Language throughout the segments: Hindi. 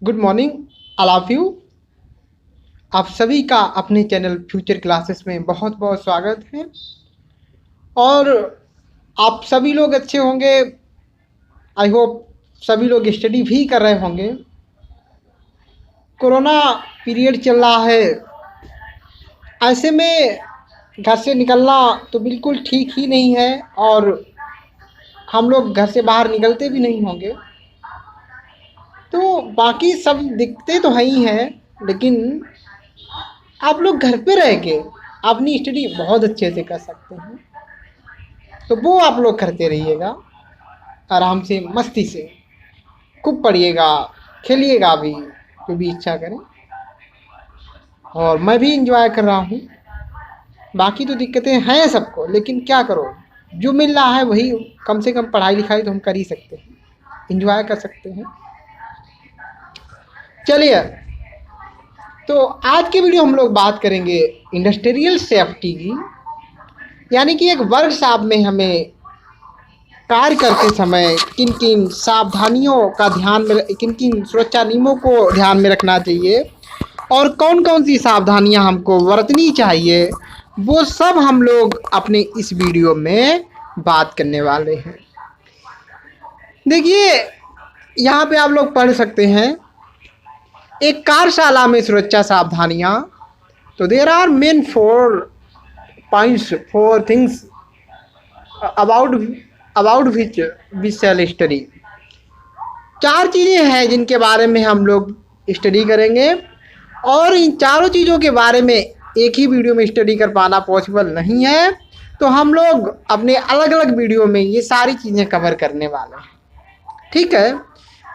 Good morning all of you. आप सभी का अपने चैनल फ्यूचर क्लासेस में बहुत बहुत स्वागत है। और आप सभी लोग अच्छे होंगे। आई होप सभी लोग स्टडी भी कर रहे होंगे। कोरोना पीरियड चल रहा है, ऐसे में घर से निकलना तो बिल्कुल ठीक ही नहीं है और हम लोग घर से बाहर निकलते भी नहीं होंगे। तो बाकी सब दिखते तो है ही हैं, लेकिन आप लोग घर पे रह के अपनी स्टडी बहुत अच्छे से कर सकते हैं। तो वो आप लोग करते रहिएगा, आराम से मस्ती से खूब पढ़िएगा, खेलिएगा भी जो भी इच्छा करें। और मैं भी इंजॉय कर रहा हूँ। बाकी तो दिक्कतें हैं सबको, लेकिन क्या करो, जो मिल रहा है वही, कम से कम पढ़ाई लिखाई तो हम कर ही सकते हैं, इंजॉय कर सकते हैं। चलिए, तो आज के वीडियो हम लोग बात करेंगे इंडस्ट्रियल सेफ्टी की, यानी कि एक वर्कशॉप में हमें कार्य करते समय किन किन सावधानियों का ध्यान में, किन किन सुरक्षा नियमों को ध्यान में रखना चाहिए और कौन कौन सी सावधानियां हमको बरतनी चाहिए, वो सब हम लोग अपने इस वीडियो में बात करने वाले हैं। देखिए, यहाँ पे आप लोग पढ़ सकते हैं एक कार्यशाला में सुरक्षा सावधानियां। तो there are main four points, four things about which we shall study. चार चीज़ें हैं जिनके बारे में हम लोग स्टडी करेंगे, और इन चारों चीज़ों के बारे में एक ही वीडियो में स्टडी कर पाना पॉसिबल नहीं है। तो हम लोग अपने अलग अलग वीडियो में ये सारी चीज़ें कवर करने वाले हैं, ठीक है।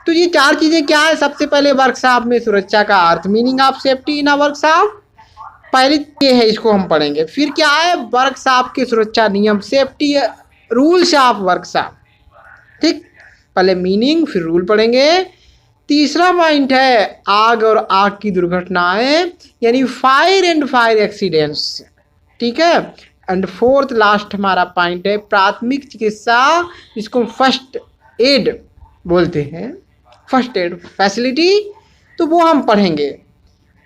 तो ये चार चीज़ें क्या है? सबसे पहले वर्कशॉप में सुरक्षा का अर्थ, meaning of safety in a workshop. पहले ये है, इसको हम पढ़ेंगे। फिर क्या है? वर्कशॉप के सुरक्षा नियम, सेफ्टी रूल्स ऑफ वर्कशॉप, ठीक। पहले मीनिंग फिर रूल पढ़ेंगे। तीसरा पॉइंट है आग और आग की दुर्घटनाएं, यानी फायर एंड फायर एक्सीडेंट्स, ठीक है। एंड फोर्थ लास्ट हमारा पॉइंट है प्राथमिक चिकित्सा, जिसको फर्स्ट एड बोलते हैं, फर्स्ट एड फैसिलिटी। तो वो हम पढ़ेंगे।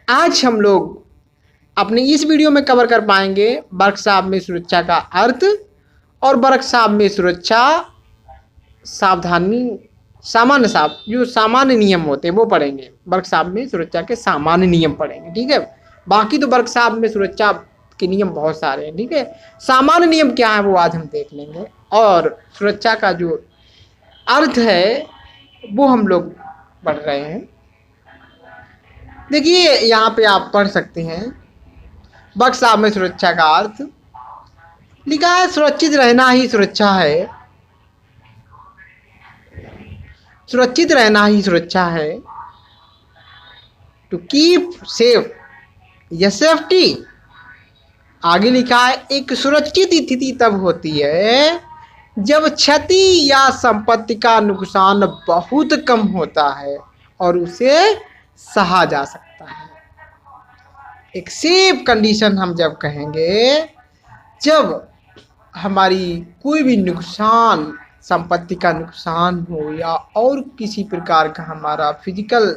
आज हम लोग अपने इस वीडियो में कवर कर पाएंगे वर्कशॉप में सुरक्षा का अर्थ और वर्कशॉप में सुरक्षा सावधानी, सामान्य जो सामान्य नियम होते हैं वो पढ़ेंगे। वर्कशॉप में सुरक्षा के सामान्य नियम पढ़ेंगे, ठीक है। बाकी तो वर्कशॉप में सुरक्षा के नियम बहुत सारे हैं, ठीक है। सामान्य नियम क्या है वो आज हम देख लेंगे, और सुरक्षा का जो अर्थ है वो हम लोग पढ़ रहे हैं। देखिए, यहाँ पे आप पढ़ सकते हैं वर्कशॉप में सुरक्षा का अर्थ लिखा है, सुरक्षित रहना ही सुरक्षा है, सुरक्षित रहना ही सुरक्षा है। टू कीप सेफ या सेफ्टी। आगे लिखा है एक सुरक्षित स्थिति तब होती है जब क्षति या संपत्ति का नुकसान बहुत कम होता है और उसे सहा जा सकता है। एक सेफ कंडीशन हम जब कहेंगे, जब हमारी कोई भी नुकसान, संपत्ति का नुकसान हो या और किसी प्रकार का हमारा फिजिकल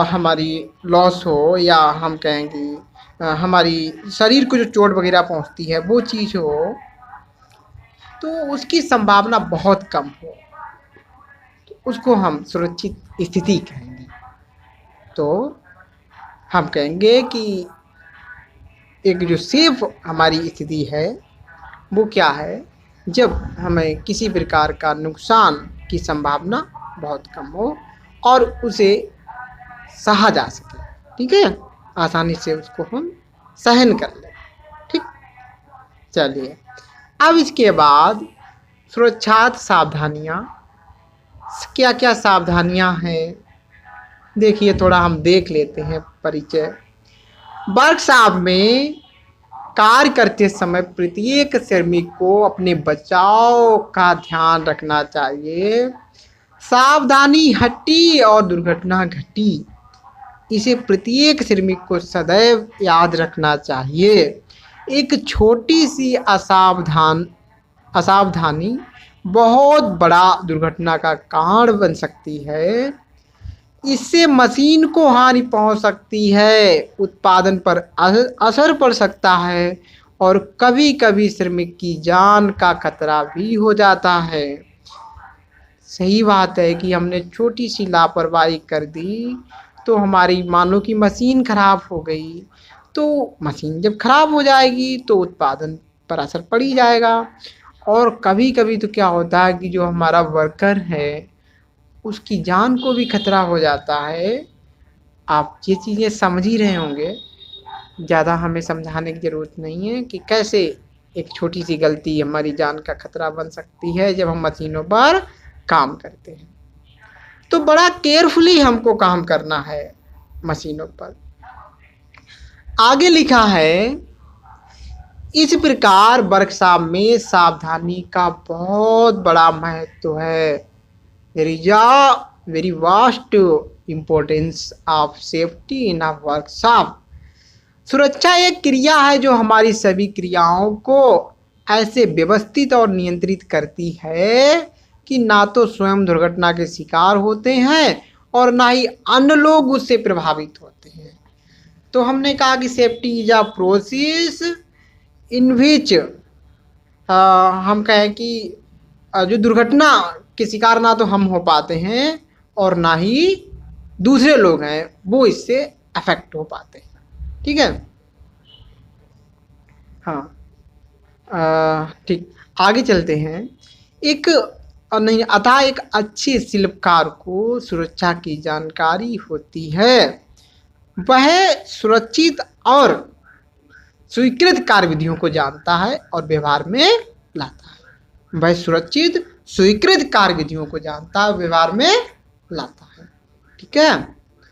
हमारी लॉस हो, या हम कहेंगे हमारी शरीर को जो चोट वगैरह पहुंचती है वो चीज़ हो, तो उसकी संभावना बहुत कम हो, तो उसको हम सुरक्षित स्थिति कहेंगे। तो हम कहेंगे कि एक जो सेफ हमारी स्थिति है वो क्या है? जब हमें किसी प्रकार का नुकसान की संभावना बहुत कम हो और उसे सहा जा सके, ठीक है, आसानी से उसको हम सहन कर लें, ठीक। चलिए, अब इसके बाद सुरक्षात्मक सावधानियाँ, क्या क्या सावधानियाँ हैं देखिए, थोड़ा हम देख लेते हैं परिचय। वर्कशॉप में कार्य करते समय प्रत्येक श्रमिक को अपने बचाव का ध्यान रखना चाहिए। सावधानी हटी और दुर्घटना घटी, इसे प्रत्येक श्रमिक को सदैव याद रखना चाहिए। एक छोटी सी असावधानी बहुत बड़ा दुर्घटना का कारण बन सकती है। इससे मशीन को हानि पहुंच सकती है, उत्पादन पर असर पड़ सकता है और कभी कभी श्रमिक की जान का खतरा भी हो जाता है। सही बात है कि हमने छोटी सी लापरवाही कर दी तो हमारी मान लो कि मशीन खराब हो गई, तो मशीन जब खराब हो जाएगी तो उत्पादन पर असर पड़ ही जाएगा। और कभी कभी तो क्या होता है कि जो हमारा वर्कर है उसकी जान को भी खतरा हो जाता है। आप ये चीज़ें समझ ही रहे होंगे, ज़्यादा हमें समझाने की ज़रूरत नहीं है कि कैसे एक छोटी सी गलती हमारी जान का खतरा बन सकती है जब हम मशीनों पर काम करते हैं। तो बड़ा केयरफुली हमको काम करना है मशीनों पर। आगे लिखा है, इस प्रकार वर्कशॉप में सावधानी का बहुत बड़ा महत्व है। There is a very vast importance of safety in a workshop. सुरक्षा एक क्रिया है जो हमारी सभी क्रियाओं को ऐसे व्यवस्थित और नियंत्रित करती है कि ना तो स्वयं दुर्घटना के शिकार होते हैं और ना ही अन्य लोग उससे प्रभावित होते हैं। तो हमने कहा कि safety is a process in which हम कहें कि जो दुर्घटना के शिकार ना तो हम हो पाते हैं और ना ही दूसरे लोग हैं वो इससे अफेक्ट हो पाते हैं। ठीक है, हाँ, ठीक, आगे चलते हैं। एक नहीं, अतः एक अच्छे शिल्पकार को सुरक्षा की जानकारी होती है। वह सुरक्षित और स्वीकृत कार्यविधियों को जानता है और व्यवहार में लाता है। वह सुरक्षित स्वीकृत कार्यविधियों को जानता है, व्यवहार में लाता है। ठीक है।